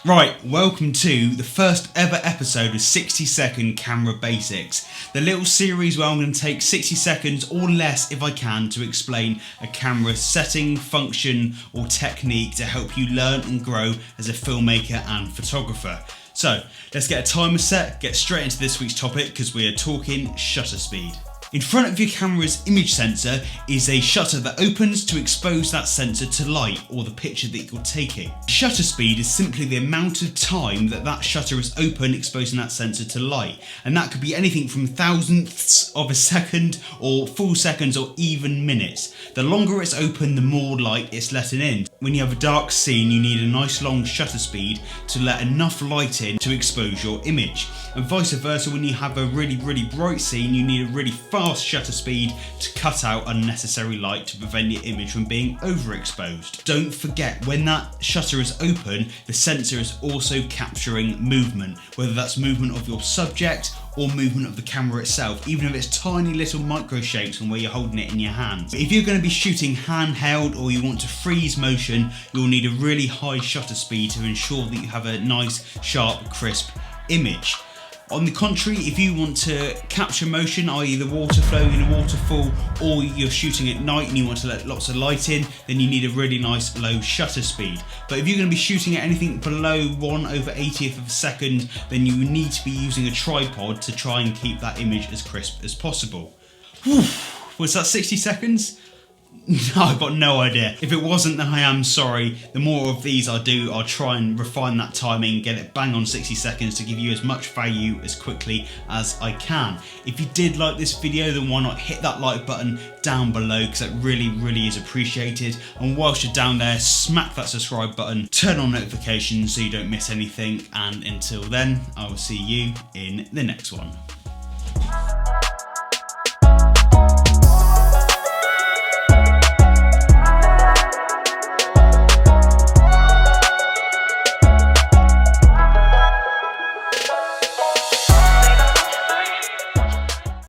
Right, welcome to the first ever episode of 60-second camera basics. The little series where I'm going to take 60 seconds or less if I can to explain a camera setting, function or technique to help you learn and grow as a filmmaker and photographer. So let's get a timer set, get straight into this week's topic because we are talking shutter speed. In front of your camera's image sensor is a shutter that opens to expose that sensor to light or the picture that you're taking. Shutter speed is simply the amount of time that shutter is open, exposing that sensor to light. And that could be anything from thousandths of a second or full seconds or even minutes. The longer it's open, the more light it's letting in. When you have a dark scene, you need a nice long shutter speed to let enough light in to expose your image. And vice versa, when you have a really bright scene, you need a really fast shutter speed to cut out unnecessary light to prevent your image from being overexposed. Don't forget, when that shutter is open, the sensor is also capturing movement, whether that's movement of your subject or movement of the camera itself, even if it's tiny little micro shapes from where you're holding it in your hand. If you're going to be shooting handheld or you want to freeze motion, you'll need a really high shutter speed to ensure that you have a nice, sharp, crisp image. On the contrary, if you want to capture motion, i.e. the water flowing in a waterfall, or you're shooting at night and you want to let lots of light in, then you need a really nice low shutter speed. But if you're going to be shooting at anything below 1/80th of a second, then you need to be using a tripod to try and keep that image as crisp as possible. Whew. Was that 60 seconds? No, I've got no idea. If it wasn't, then I am sorry. The more of these I do, I'll try and refine that timing, get it bang on 60 seconds to give you as much value as quickly as I can. If you did like this video, then why not hit that like button down below, because that really is appreciated. And whilst you're down there, smack that subscribe button, turn on notifications so you don't miss anything. And until then, I will see you in the next one.